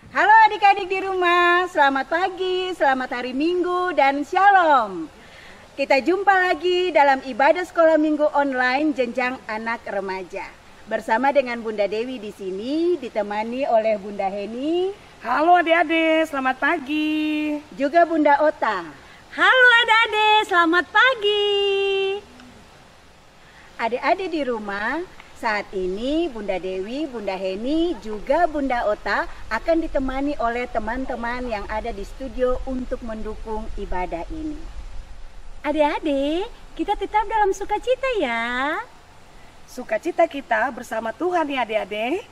Halo adik-adik di rumah, selamat pagi, selamat hari Minggu, dan Shalom. Kita jumpa lagi dalam ibadah sekolah minggu online jenjang anak remaja. Bersama dengan Bunda Dewi di sini, ditemani oleh Bunda Heni. Halo adik-adik, selamat pagi. Juga Bunda Ota. Halo adik-adik, selamat pagi. Adik-adik di rumah, saat ini Bunda Dewi, Bunda Heni, juga Bunda Ota akan ditemani oleh teman-teman yang ada di studio untuk mendukung ibadah ini. Adik-adik, kita tetap dalam sukacita ya. Sukacita kita bersama Tuhan ya adik-adik.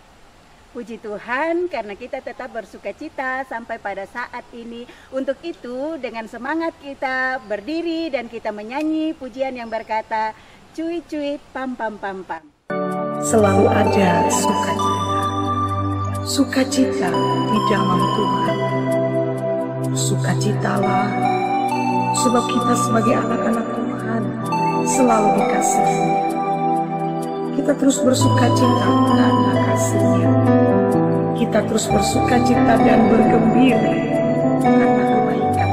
Puji Tuhan karena kita tetap bersukacita sampai pada saat ini. Untuk itu dengan semangat kita berdiri dan kita menyanyi pujian yang berkata, cuy cuy pam pam pam pam. Selalu ada sukacita. Sukacita di dalam Tuhan. Sukacitalah sebab kita sebagai anak-anak Tuhan selalu dikasihi. Kita terus bersukacita karena kasih-Nya. Kita terus bersukacita dan bergembira karena kebaikan.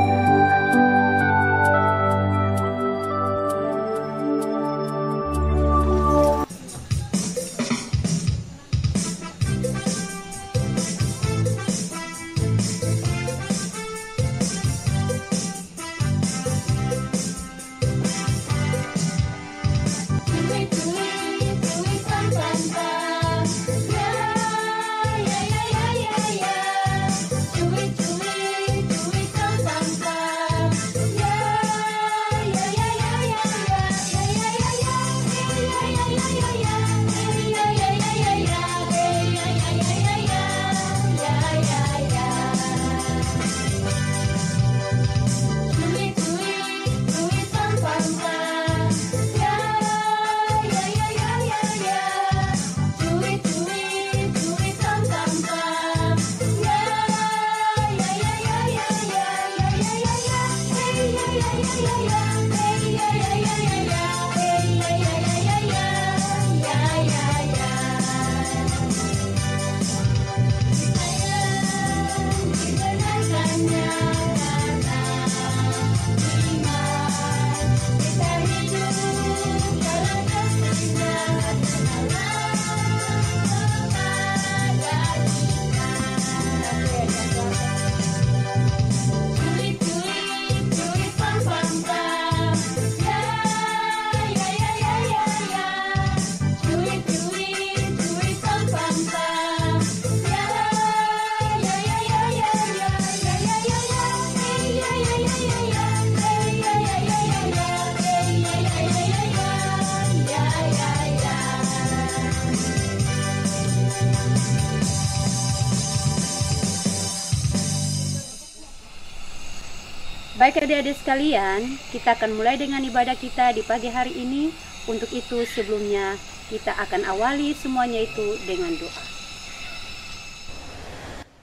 Baik adik-adik sekalian, kita akan mulai dengan ibadah kita di pagi hari ini. Untuk itu sebelumnya kita akan awali semuanya itu dengan doa.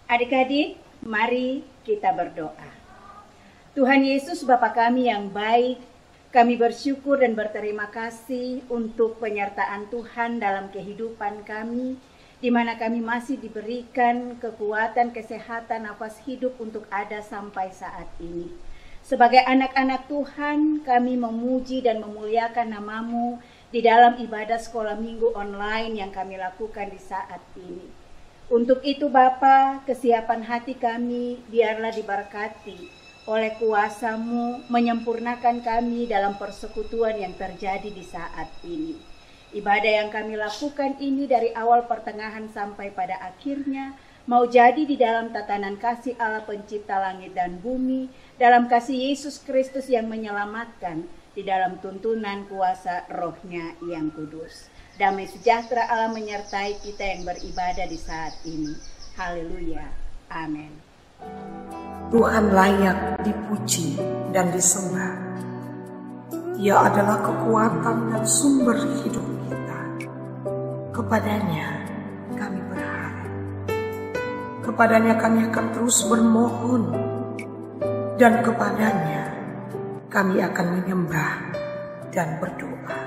Adik-adik, mari kita berdoa. Tuhan Yesus Bapa kami yang baik, kami bersyukur dan berterima kasih untuk penyertaan Tuhan dalam kehidupan kami, di mana kami masih diberikan kekuatan, kesehatan, nafas hidup untuk ada sampai saat ini. Sebagai anak-anak Tuhan, kami memuji dan memuliakan nama-Mu di dalam ibadah sekolah minggu online yang kami lakukan di saat ini. Untuk itu Bapa, kesiapan hati kami biarlah diberkati oleh kuasa-Mu, menyempurnakan kami dalam persekutuan yang terjadi di saat ini. Ibadah yang kami lakukan ini dari awal pertengahan sampai pada akhirnya, mau jadi di dalam tatanan kasih Allah pencipta langit dan bumi, dalam kasih Yesus Kristus yang menyelamatkan, di dalam tuntunan kuasa Roh-Nya yang kudus. Damai sejahtera Allah menyertai kita yang beribadah di saat ini. Haleluya. Amin. Tuhan layak dipuji dan disembah. Ia adalah kekuatan dan sumber hidup kita. Kepadanya kami berharap. Kepadanya kami akan terus bermohon. Dan kepadanya kami akan menyembah dan berdoa.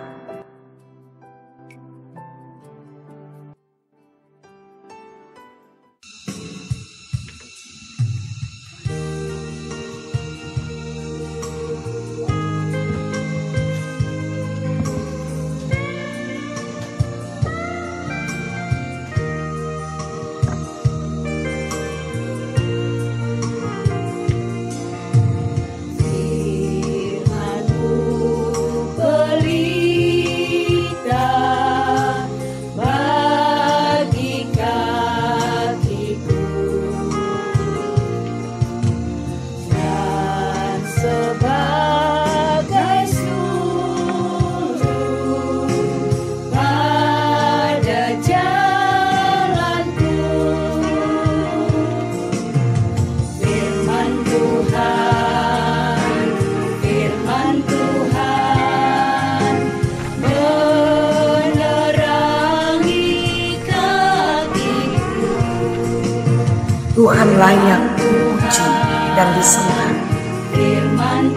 Tuhan layak dipuji dan disembah.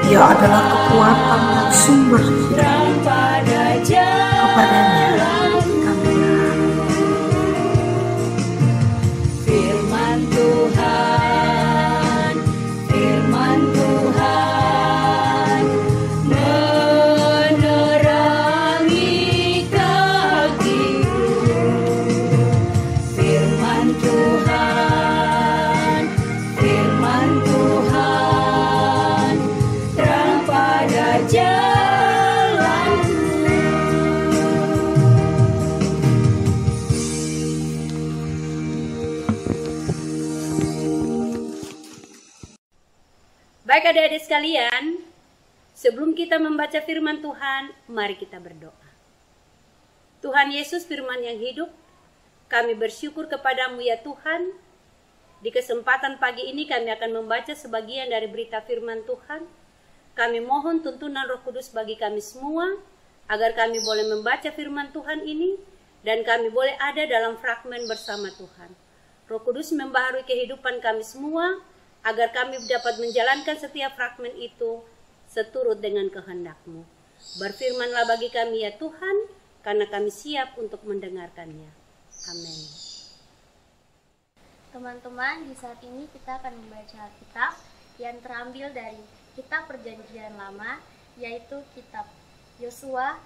Ia adalah kekuatan dan sumber hidup. Kepadanya kami berharap. Firman Tuhan, firman Tuhan, menerangi kakiku. Firman Tuhan, firman Tuhan, terang pada jalanku. Baik adik-adik sekalian, sebelum kita membaca firman Tuhan, mari kita berdoa. Tuhan Yesus, firman yang hidup, kami bersyukur kepadamu ya Tuhan. Di kesempatan pagi ini kami akan membaca sebagian dari berita firman Tuhan. Kami mohon tuntunan Roh Kudus bagi kami semua, agar kami boleh membaca firman Tuhan ini, dan kami boleh ada dalam fragmen bersama Tuhan. Roh Kudus membaharui kehidupan kami semua, agar kami dapat menjalankan setiap fragmen itu seturut dengan kehendak-Mu. Berfirmanlah bagi kami ya Tuhan, karena kami siap untuk mendengarkannya. Amin. Teman-teman, di saat ini kita akan membaca Alkitab yang terambil dari Kitab Perjanjian Lama, yaitu Kitab Yosua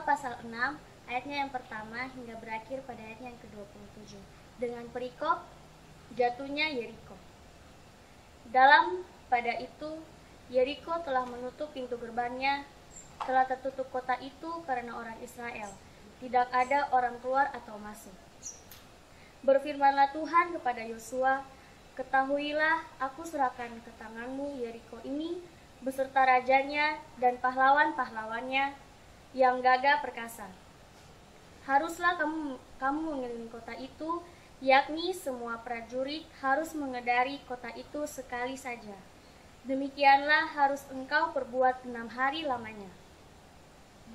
pasal 6, ayatnya yang pertama hingga berakhir pada ayatnya yang ke-27, dengan perikop jatuhnya Yeriko. Pada itu, Yeriko telah menutup pintu gerbangnya, telah tertutup kota itu karena orang Israel. Tidak ada orang keluar atau masuk. Berfirmanlah Tuhan kepada Yosua, ketahuilah aku serahkan ke tanganmu Yeriko ini, beserta rajanya dan pahlawan-pahlawannya yang gagah perkasa. Haruslah kamu mengelilingi kota itu, yakni semua prajurit harus mengedari kota itu sekali saja. Demikianlah harus engkau perbuat 6 hari lamanya.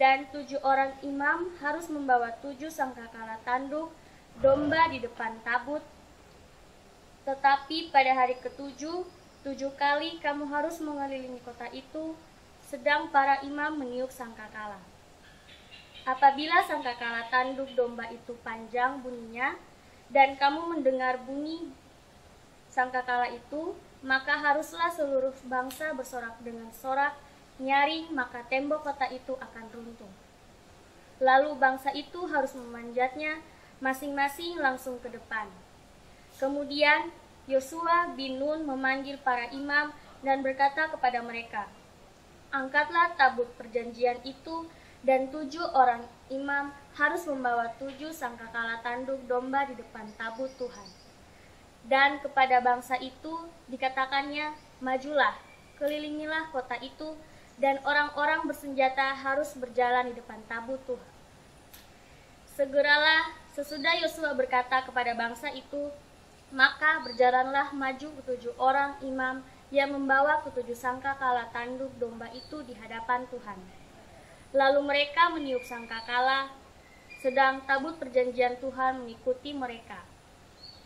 Dan 7 orang imam harus membawa 7 sangkakala tanduk domba di depan tabut. Tetapi pada hari ke-7, 7 kali kamu harus mengelilingi kota itu, sedang para imam meniup sangkakala. Apabila sangkakala tanduk domba itu panjang bunyinya, dan kamu mendengar bunyi sangkakala itu, maka haruslah seluruh bangsa bersorak dengan sorak nyaring, maka tembok kota itu akan runtuh. Lalu bangsa itu harus memanjatnya masing-masing langsung ke depan. Kemudian Yosua bin Nun memanggil para imam dan berkata kepada mereka, angkatlah tabut perjanjian itu, dan 7 orang imam harus membawa 7 sangkakala tanduk domba di depan tabut Tuhan. Dan kepada bangsa itu dikatakannya, majulah, kelilingilah kota itu, dan orang-orang bersenjata harus berjalan di depan tabut Tuhan. Segeralah sesudah Yosua berkata kepada bangsa itu, maka berjalanlah maju ke-7 orang imam yang membawa ke-7 sangkakala tanduk domba itu di hadapan Tuhan. Lalu mereka meniup sangkakala, sedang tabut perjanjian Tuhan mengikuti mereka.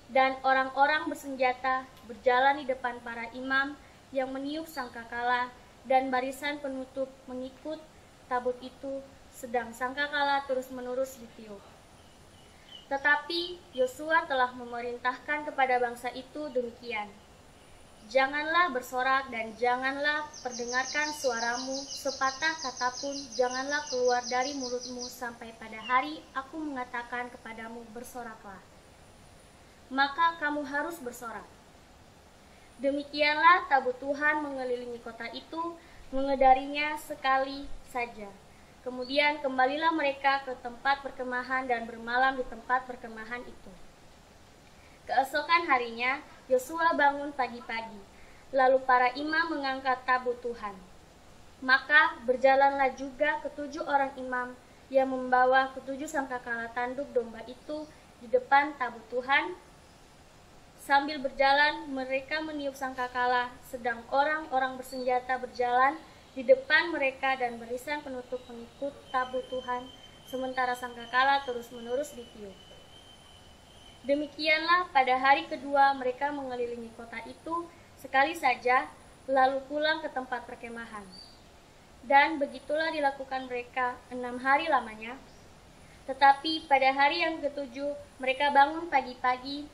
Dan orang-orang bersenjata berjalan di depan para imam yang meniup sangkakala, dan barisan penutup mengikut tabut itu, sedang sangkakala terus-menerus ditiup. Tetapi Yosua telah memerintahkan kepada bangsa itu demikian, janganlah bersorak dan janganlah perdengarkan suaramu, sepatah kata pun janganlah keluar dari mulutmu sampai pada hari aku mengatakan kepadamu bersoraklah. Maka kamu harus bersorak. Demikianlah tabut Tuhan mengelilingi kota itu, mengedarinya sekali saja. Kemudian kembalilah mereka ke tempat perkemahan dan bermalam di tempat perkemahan itu. Keesokan harinya, Yosua bangun pagi-pagi, lalu para imam mengangkat tabut Tuhan. Maka berjalanlah juga ke-7 orang imam yang membawa ke-7 sangkakala tanduk domba itu di depan tabut Tuhan. Sambil berjalan, mereka meniup sangkakala, sedang orang-orang bersenjata berjalan di depan mereka dan barisan penutup mengikut tabut Tuhan, sementara sangkakala terus-menerus ditiup. Demikianlah pada hari kedua mereka mengelilingi kota itu sekali saja, lalu pulang ke tempat perkemahan. Dan begitulah dilakukan mereka 6 hari lamanya. Tetapi pada hari yang ketujuh mereka bangun pagi-pagi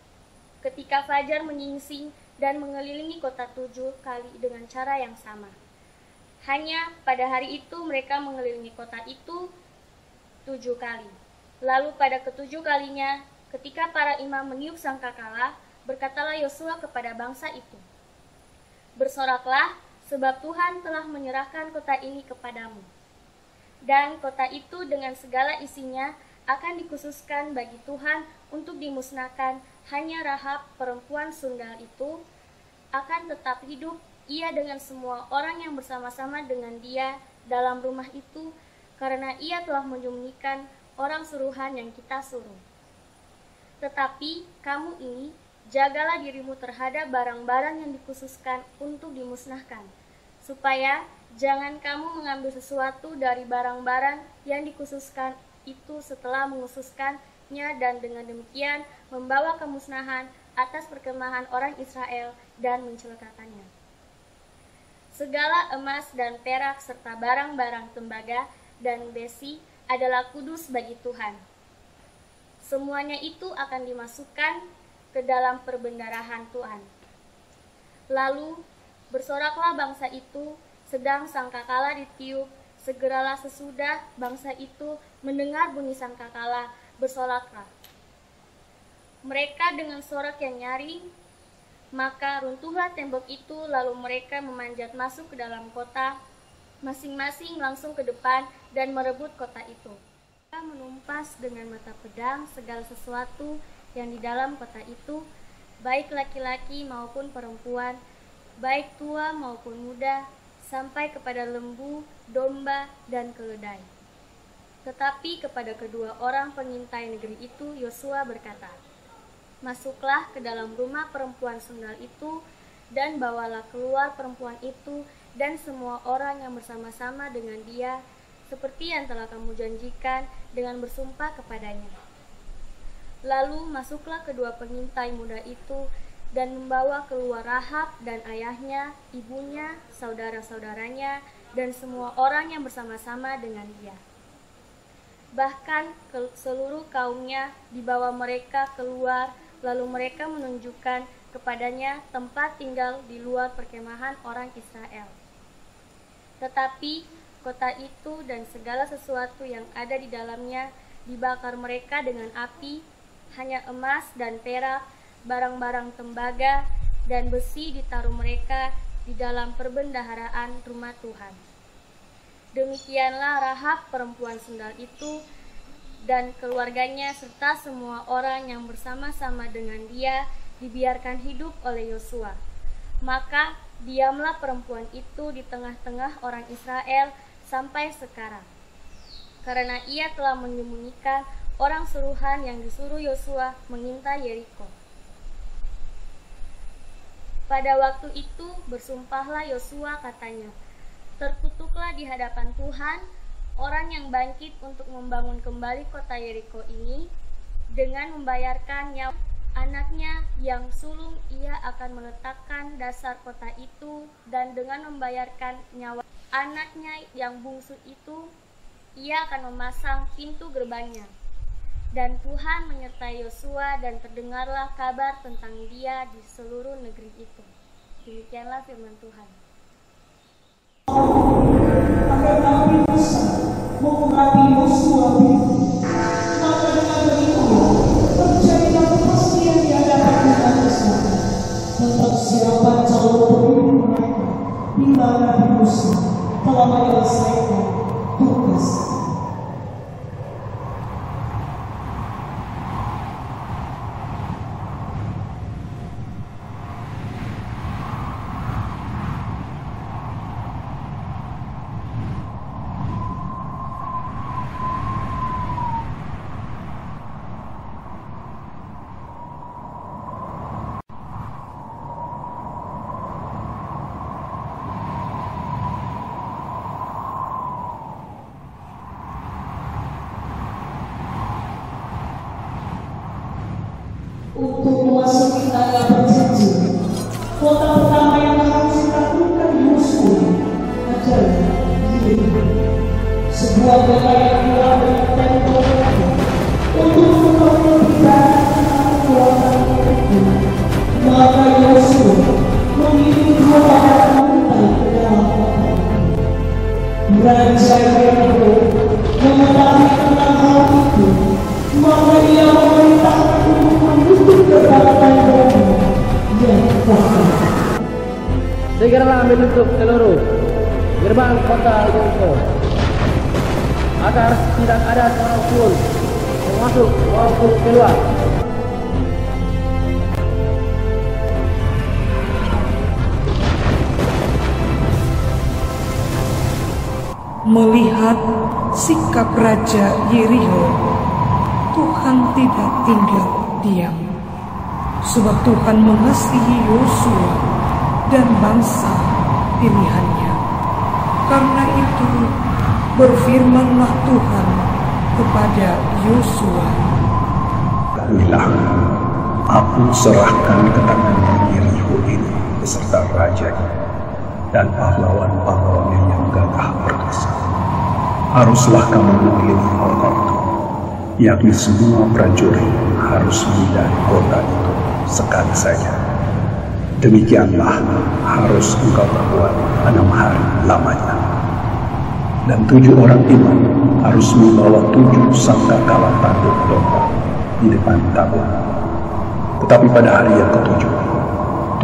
ketika fajar menyingsing dan mengelilingi kota 7 kali dengan cara yang sama. Hanya pada hari itu mereka mengelilingi kota itu 7 kali. Lalu pada ketujuh kalinya, ketika para imam meniup sangkakala, berkatalah Yosua kepada bangsa itu, "Bersoraklah, sebab Tuhan telah menyerahkan kota ini kepadamu. Dan kota itu dengan segala isinya akan dikhususkan bagi Tuhan untuk dimusnahkan. Hanya Rahab, perempuan sundal itu, akan tetap hidup, ia dengan semua orang yang bersama-sama dengan dia dalam rumah itu, karena ia telah menyembunyikan orang suruhan yang kita suruh. Tetapi kamu ini, jagalah dirimu terhadap barang-barang yang dikhususkan untuk dimusnahkan, supaya jangan kamu mengambil sesuatu dari barang-barang yang dikhususkan itu setelah menghususkannya, dan dengan demikian membawa kemusnahan atas perkemahan orang Israel dan mencelakakannya. Segala emas dan perak serta barang-barang tembaga dan besi adalah kudus bagi Tuhan. Semuanya itu akan dimasukkan ke dalam perbendarahan Tuhan. Lalu bersoraklah bangsa itu, sedang sangkakala ditiup. Segeralah sesudah bangsa itu mendengar bunyi sangkakala, bersoraklah mereka dengan sorak yang nyaring. Maka runtuhlah tembok itu, lalu mereka memanjat masuk ke dalam kota, masing-masing langsung ke depan dan merebut kota itu. Mereka menumpas dengan mata pedang segala sesuatu yang di dalam kota itu, baik laki-laki maupun perempuan, baik tua maupun muda, sampai kepada lembu, domba, dan keledai. Tetapi kepada kedua orang pengintai negeri itu, Yosua berkata, "Masuklah ke dalam rumah perempuan sundal itu, dan bawalah keluar perempuan itu dan semua orang yang bersama-sama dengan dia, seperti yang telah kamu janjikan dengan bersumpah kepadanya." Lalu masuklah kedua pengintai muda itu, dan membawa keluar Rahab dan ayahnya, ibunya, saudara-saudaranya, dan semua orang yang bersama-sama dengan dia. Bahkan seluruh kaumnya dibawa mereka keluar, lalu mereka menunjukkan kepadanya tempat tinggal di luar perkemahan orang Israel. Tetapi kota itu dan segala sesuatu yang ada di dalamnya dibakar mereka dengan api, hanya emas dan perak, barang-barang tembaga, dan besi ditaruh mereka di dalam perbendaharaan rumah Tuhan. Demikianlah Rahab perempuan sundal itu dan keluarganya serta semua orang yang bersama-sama dengan dia dibiarkan hidup oleh Yosua. Maka diamlah perempuan itu di tengah-tengah orang Israel sampai sekarang, karena ia telah menyembunyikan orang suruhan yang disuruh Yosua mengintai Yeriko. Pada waktu itu bersumpahlah Yosua, katanya, "Terkutuklah di hadapan Tuhan orang yang bangkit untuk membangun kembali kota Yeriko ini, dengan membayarkan nyawa anaknya yang sulung ia akan meletakkan dasar kota itu, dan dengan membayarkan nyawa anaknya yang bungsu itu ia akan memasang pintu gerbangnya." Dan Tuhan menyertai Yosua, dan terdengarlah kabar tentang dia di seluruh negeri itu. Demikianlah firman Tuhan. Maka Nabi Musa mengurapi Yosua itu. Maka dengan begitu terjadilah kepastian di hadapan umat Israel tentang siapa calon pemimpin mereka, di mana Nabi Musa telah menyelesaikan tugas. segeralah menutup seluruh gerbang kota Yeriko, agar tidak ada seorang pun yang masuk maupun keluar. Melihat sikap Raja Yeriko, Tuhan tidak tinggal diam, sebab Tuhan mengasihi Yosua dan bangsa pilihannya. Karena itu berfirmanlah Tuhan kepada Yosua, ketahuilah, aku serahkan ke tangannya Yeriko ini beserta rajanya dan pahlawan-pahlawannya yang gagah perkasa. Haruslah kamu mengelilingi kota itu, yakni semua prajurit harus menghindari kota itu sekali saja. Demikianlah harus engkau perbuat 6 hari lamanya. Dan 7 orang imam harus membawa 7 sangkakala tanduk domba di depan tabut. Tetapi pada hari yang ke-7,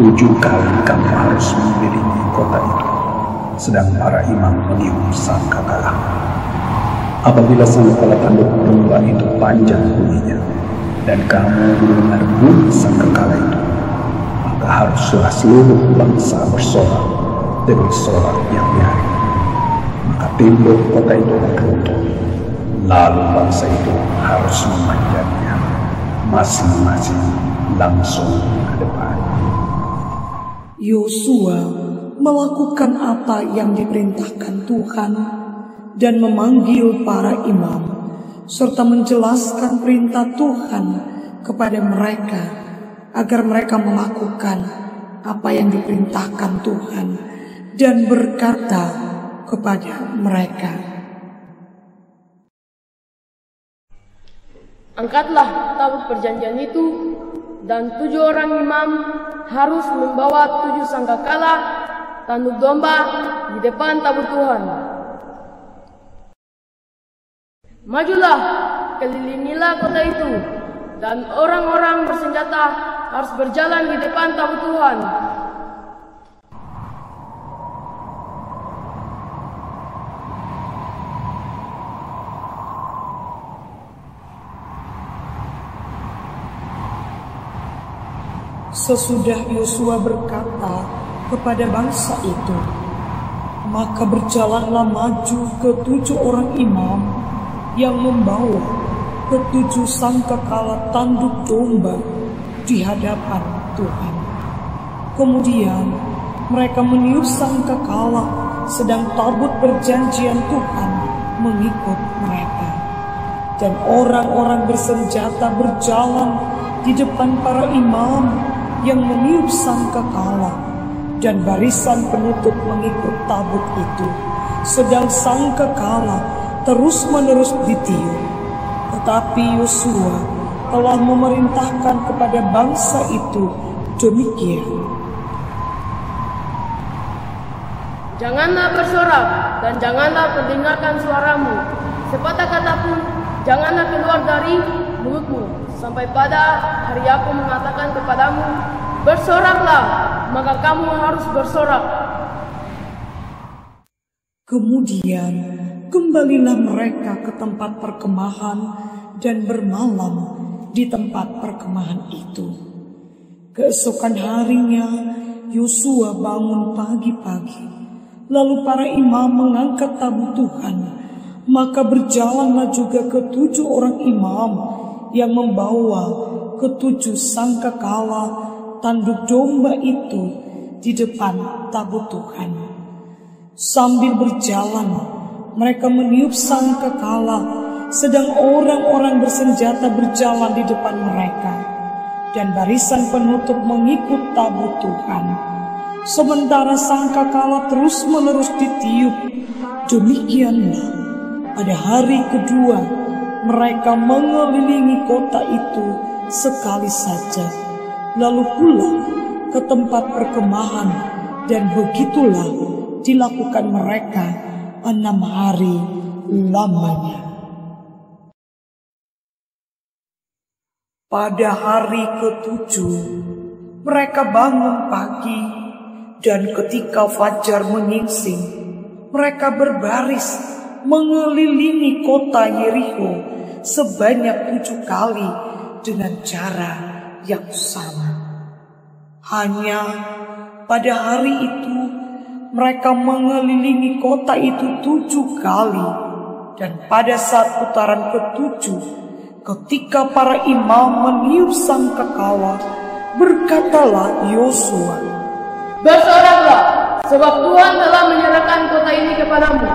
7 kali kamu harus mengelilingi kota itu, sedang para imam meniup sangkakala. Apabila sangkakala tanduk domba itu panjang bunyinya, dan kamu mendengar bunyi sangkakala itu, maka haruslah seluruh bangsa bersorak demi sorak yang nyaring. Maka tembok kota itu akan runtuh, lalu bangsa itu harus memanjatnya masing-masing langsung ke depan. Yosua melakukan apa yang diperintahkan Tuhan dan memanggil para imam serta menjelaskan perintah Tuhan kepada mereka agar mereka melakukan apa yang diperintahkan Tuhan, dan berkata kepada mereka, angkatlah tabut perjanjian itu, dan 7 orang imam harus membawa 7 sangkakala tanduk domba di depan tabut Tuhan. Majulah, kelilingilah kota itu, dan orang-orang bersenjata harus berjalan di depan tabut Tuhan. Sesudah Yosua berkata kepada bangsa itu, maka berjalanlah maju ke-7 orang imam yang membawa ke-7 sangkakala tanduk domba di hadapan Tuhan. Kemudian mereka meniup sangkakala, sedang tabut perjanjian Tuhan mengikut mereka. Dan orang-orang bersenjata berjalan di depan para imam yang meniup sangkakala, dan barisan penutup mengikut tabut itu, sedang sangkakala terus-menerus ditiup. Tetapi Yosua telah memerintahkan kepada bangsa itu demikian, janganlah bersorak dan janganlah mendengarkan suaramu, sepatah kata pun janganlah keluar dari mulutmu, sampai pada hari aku mengatakan kepadamu, bersoraklah, maka kamu harus bersorak. Kemudian kembalilah mereka ke tempat perkemahan dan bermalam di tempat perkemahan itu. Keesokan harinya Yosua bangun pagi-pagi, lalu para imam mengangkat tabut Tuhan. Maka berjalanlah juga ke-7 orang imam yang membawa ke-7 sangkakala tanduk domba itu di depan tabut Tuhan. Sambil berjalan, mereka meniup sangkakala, sedang orang-orang bersenjata berjalan di depan mereka, dan barisan penutup mengikut tabut Tuhan. Sementara sangkakala terus-menerus ditiup. Demikianlah pada hari kedua mereka mengelilingi kota itu sekali saja, lalu pulang ke tempat perkemahan, dan begitulah dilakukan mereka 6 hari lamanya. Pada hari ke-7 mereka bangun pagi, Dan ketika fajar menyingsing, mereka berbaris mengelilingi kota Yerikho sebanyak 7 kali dengan cara yang sama. Hanya pada hari itu mereka mengelilingi kota itu 7 kali. Dan pada saat putaran ke-7, ketika para imam meniup sangkakala, berkatalah Yosua, "Bersoraklah, sebab Tuhan telah menyerahkan kota ini kepadamu,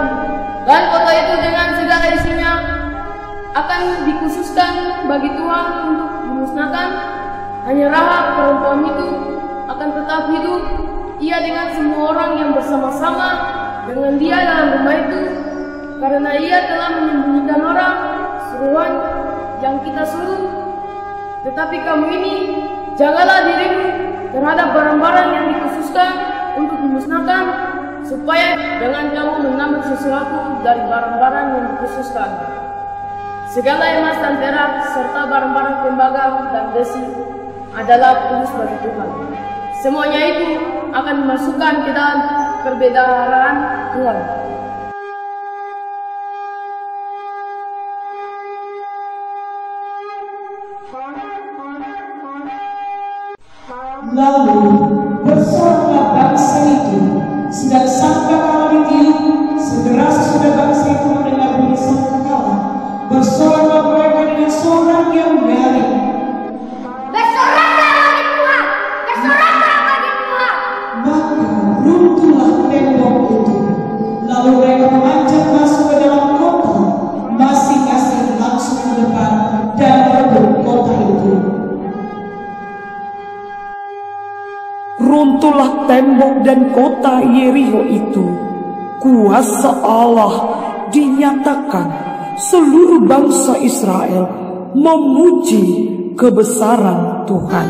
dan kota itu dengan segala isinya akan dikhususkan bagi Tuhan untuk dimusnahkan. Hanya Rahab perempuan itu akan tetap hidup, ia dengan semua orang yang bersama-sama dengan dia dalam rumah itu, karena ia telah menyembunyikan orang suruhan yang kita suruh. Tetapi kamu ini, jagalah dirimu terhadap barang-barang yang dikhususkan untuk dimusnahkan, supaya jangan kamu mengambil sesuatu dari barang-barang yang dikhususkan. Segala emas dan perak serta barang-barang tembaga dan besi adalah kudus bagi Tuhan. Semuanya itu akan dimasukkan ke dalam perbendaharaan Tuhan." Lalu bersoraklah bangsa itu, sedang sangkakala ditiup. Segera sesudah bangsa itu mendengar bunyi sangkakala, bersoraklah mereka dengan sorak yang nyaring. Bersoraklah bagi Tuhan, bersoraklah bagi Tuhan. Maka runtuhlah tembok itu. Lalu mereka memanjat masuk ke dalam kota, masing-masing langsung ke depan dan merebut kota itu. Runtuhlah tembok dan kota Yerikho itu. Kuasa Allah dinyatakan. Seluruh bangsa Israel memuji kebesaran Tuhan.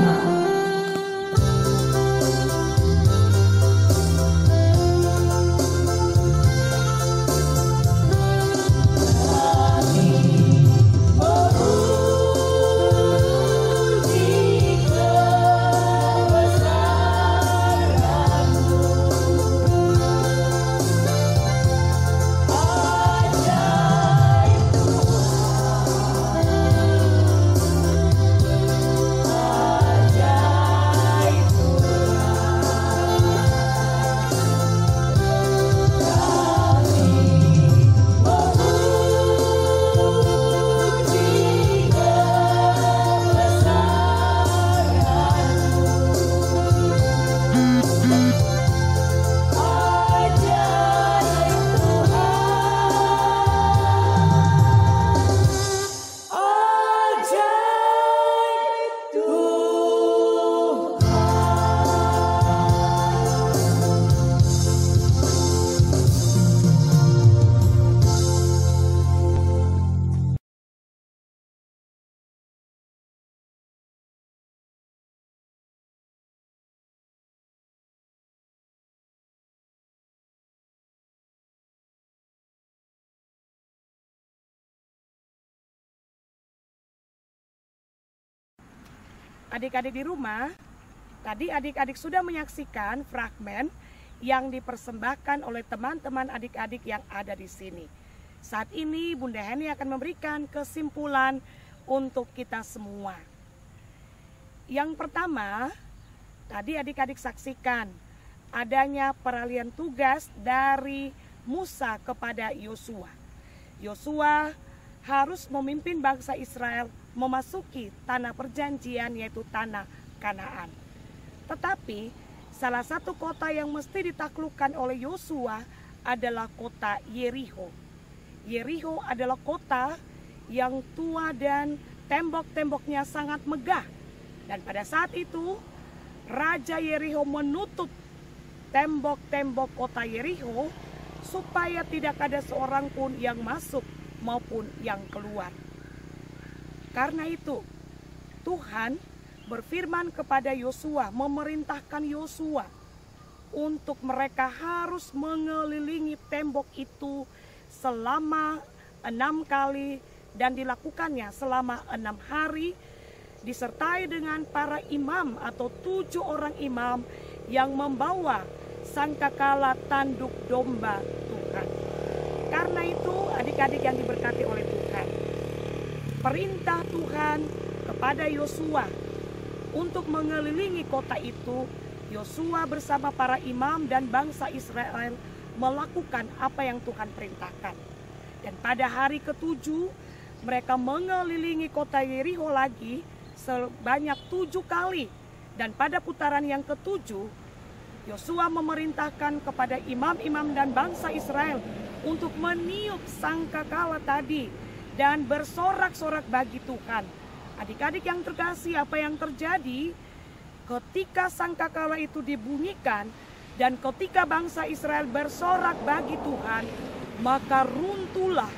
Adik-adik di rumah, tadi adik-adik sudah menyaksikan fragmen yang dipersembahkan oleh teman-teman adik-adik yang ada di sini. Saat ini Bunda Heni akan memberikan kesimpulan untuk kita semua. Yang pertama, tadi adik-adik saksikan adanya peralihan tugas dari Musa kepada Yosua. Yosua harus memimpin bangsa Israel memasuki tanah perjanjian, yaitu tanah Kanaan. Tetapi salah satu kota yang mesti ditaklukkan oleh Yosua adalah kota Yerikho. Yerikho adalah kota yang tua dan tembok-temboknya sangat megah. Dan pada saat itu Raja Yerikho menutup tembok-tembok kota Yerikho supaya tidak ada seorang pun yang masuk maupun yang keluar. Karena itu Tuhan berfirman kepada Yosua, memerintahkan Yosua untuk mereka harus mengelilingi tembok itu selama 6 kali, dan dilakukannya selama 6 hari, disertai dengan para imam atau 7 orang imam yang membawa sangkakala tanduk domba Tuhan. Karena itu adik-adik yang diberkati oleh Tuhan, perintah Tuhan kepada Yosua untuk mengelilingi kota itu, Yosua bersama para imam dan bangsa Israel melakukan apa yang Tuhan perintahkan. Dan pada hari ke-7 mereka mengelilingi kota Yerikho lagi sebanyak 7 kali. Dan pada putaran yang ke-7 Yosua memerintahkan kepada imam-imam dan bangsa Israel untuk meniup sangkakala tadi dan bersorak-sorak bagi Tuhan. Adik-adik yang terkasih, apa yang terjadi ketika sangkakala itu dibunyikan dan ketika bangsa Israel bersorak bagi Tuhan, maka runtuhlah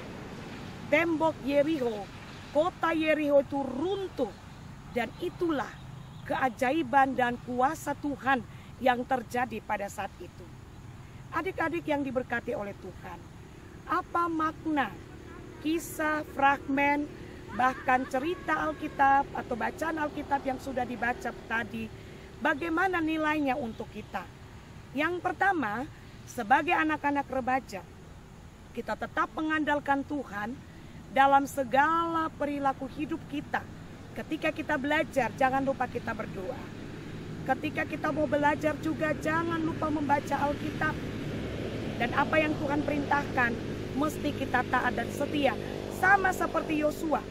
tembok Yerikho. Kota Yerikho itu runtuh, dan itulah keajaiban dan kuasa Tuhan yang terjadi pada saat itu. Adik-adik yang diberkati oleh Tuhan, apa makna kisah, fragmen, bahkan cerita Alkitab atau bacaan Alkitab yang sudah dibaca tadi, bagaimana nilainya untuk kita? Yang pertama, sebagai anak-anak remaja, kita tetap mengandalkan Tuhan dalam segala perilaku hidup kita. Ketika kita belajar, jangan lupa kita berdoa. Ketika kita mau belajar juga jangan lupa membaca Alkitab. Dan apa yang Tuhan perintahkan, mesti kita taat dan setia. Sama seperti Yosua,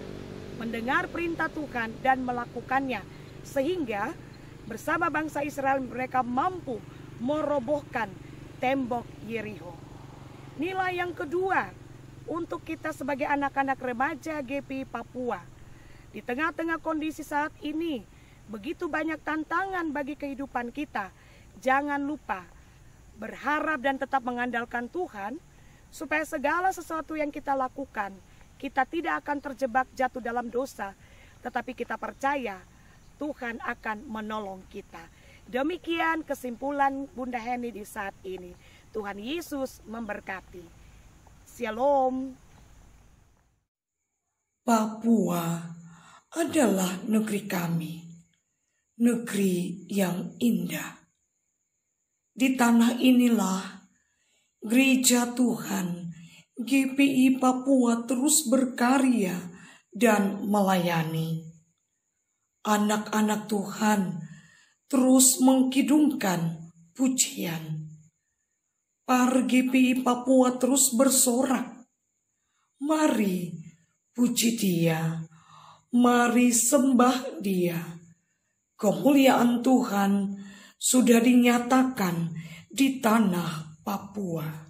mendengar perintah Tuhan dan melakukannya. Sehingga bersama bangsa Israel mereka mampu merobohkan tembok Yerikho. Nilai yang kedua untuk kita sebagai anak-anak remaja GPI Papua. Di tengah-tengah kondisi saat ini, begitu banyak tantangan bagi kehidupan kita. Jangan lupa berharap dan tetap mengandalkan Tuhan, supaya segala sesuatu yang kita lakukan, kita tidak akan terjebak jatuh dalam dosa, tetapi kita percaya Tuhan akan menolong kita. Demikian kesimpulan Bunda Heni di saat ini. Tuhan Yesus memberkati. Shalom. Papua adalah negeri kami, negeri yang indah. Di tanah inilah Gereja Tuhan GPI Papua terus berkarya dan melayani. Anak-anak Tuhan terus mengkidungkan pujian. Par GPI Papua terus bersorak. Mari puji Dia, mari sembah Dia. Kemuliaan Tuhan sudah dinyatakan di tanah Papua.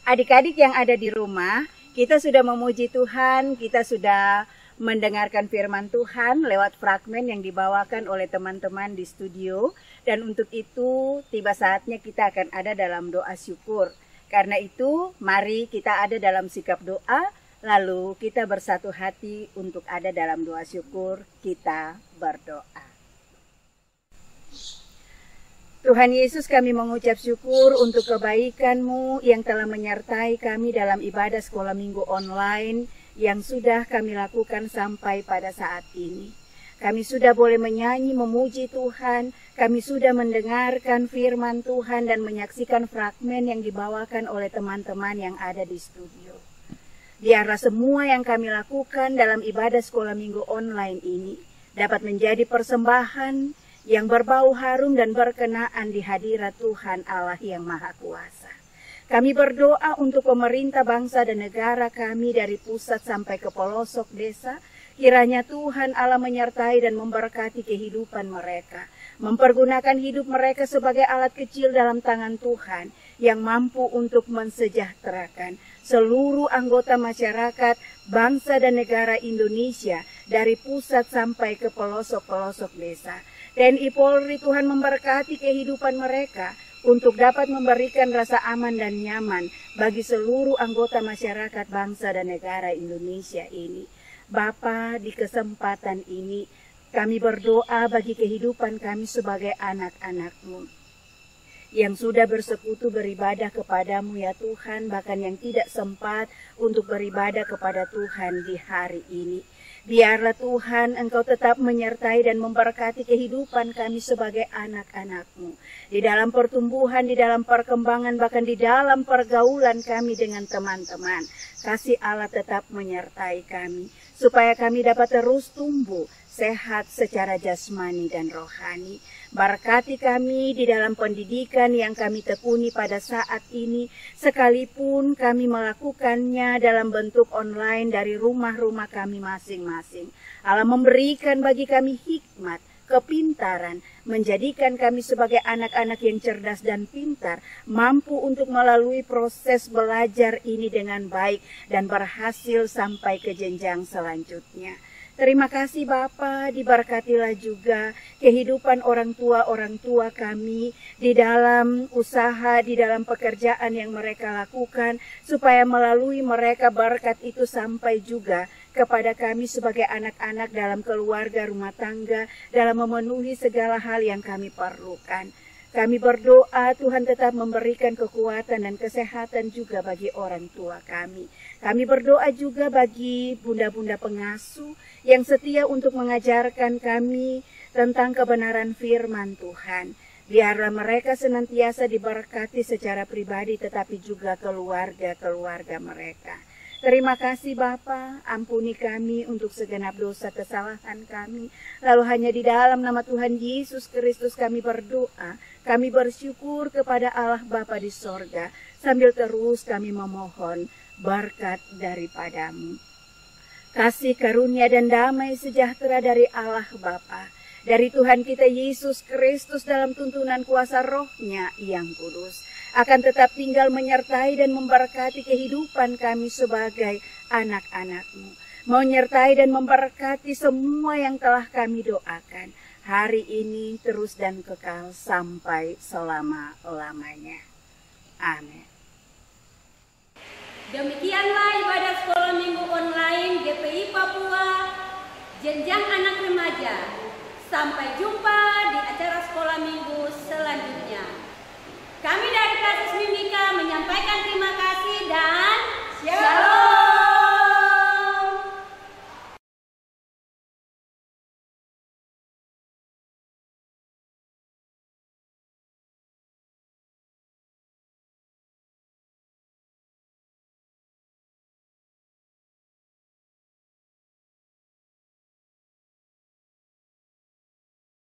Adik-adik yang ada di rumah, kita sudah memuji Tuhan, kita sudah mendengarkan firman Tuhan lewat fragmen yang dibawakan oleh teman-teman di studio. Dan untuk itu, tiba saatnya kita akan ada dalam doa syukur. Karena itu, mari kita ada dalam sikap doa, lalu kita bersatu hati untuk ada dalam doa syukur, kita berdoa. Tuhan Yesus, kami mengucap syukur untuk kebaikan-Mu yang telah menyertai kami dalam ibadah sekolah minggu online yang sudah kami lakukan sampai pada saat ini. Kami sudah boleh menyanyi memuji Tuhan, kami sudah mendengarkan firman Tuhan dan menyaksikan fragmen yang dibawakan oleh teman-teman yang ada di studio. Biarlah semua yang kami lakukan dalam ibadah sekolah minggu online ini dapat menjadi persembahan yang berbau harum dan berkenaan di hadirat Tuhan Allah yang Maha Kuasa. Kami berdoa untuk pemerintah bangsa dan negara kami dari pusat sampai ke pelosok desa. Kiranya Tuhan Allah menyertai dan memberkati kehidupan mereka. Mempergunakan hidup mereka sebagai alat kecil dalam tangan Tuhan yang mampu untuk mensejahterakan seluruh anggota masyarakat, bangsa dan negara Indonesia dari pusat sampai ke pelosok-pelosok desa. TNI Polri, Tuhan memberkati kehidupan mereka untuk dapat memberikan rasa aman dan nyaman bagi seluruh anggota masyarakat bangsa dan negara Indonesia ini. Bapa, di kesempatan ini kami berdoa bagi kehidupan kami sebagai anak-anak-Mu yang sudah bersekutu beribadah kepadamu ya Tuhan, bahkan yang tidak sempat untuk beribadah kepada Tuhan di hari ini. Biarlah Tuhan Engkau tetap menyertai dan memberkati kehidupan kami sebagai anak-anak-Mu. Di dalam pertumbuhan, di dalam perkembangan, bahkan di dalam pergaulan kami dengan teman-teman. Kasih Allah tetap menyertai kami, supaya kami dapat terus tumbuh, sehat secara jasmani dan rohani. Berkati kami di dalam pendidikan yang kami tekuni pada saat ini, sekalipun kami melakukannya dalam bentuk online dari rumah-rumah kami masing-masing. Allah memberikan bagi kami hikmat, kepintaran, menjadikan kami sebagai anak-anak yang cerdas dan pintar, mampu untuk melalui proses belajar ini dengan baik dan berhasil sampai ke jenjang selanjutnya. Terima kasih Bapa, diberkatilah juga kehidupan orang tua kami di dalam usaha, di dalam pekerjaan yang mereka lakukan, supaya melalui mereka berkat itu sampai juga kepada kami sebagai anak-anak dalam keluarga rumah tangga, dalam memenuhi segala hal yang kami perlukan. Kami berdoa Tuhan tetap memberikan kekuatan dan kesehatan juga bagi orang tua kami. Kami berdoa juga bagi bunda-bunda pengasuh yang setia untuk mengajarkan kami tentang kebenaran firman Tuhan. Biarlah mereka senantiasa diberkati secara pribadi tetapi juga keluarga-keluarga mereka. Terima kasih Bapa, ampuni kami untuk segenap dosa kesalahan kami. Lalu hanya di dalam nama Tuhan Yesus Kristus kami berdoa, kami bersyukur kepada Allah Bapa di sorga, sambil terus kami memohon berkat daripadamu. Kasih karunia dan damai sejahtera dari Allah Bapa, dari Tuhan kita Yesus Kristus dalam tuntunan kuasa Roh-Nya yang kudus, akan tetap tinggal menyertai dan memberkati kehidupan kami sebagai anak-anak-Mu. Menyertai dan memberkati semua yang telah kami doakan hari ini terus dan kekal sampai selama-lamanya. Amin. Demikianlah ibadah sekolah minggu online GPI Papua, jenjang anak remaja. Sampai jumpa di acara sekolah minggu selanjutnya. Kami dari Kasus Mimika menyampaikan terima kasih dan shalom.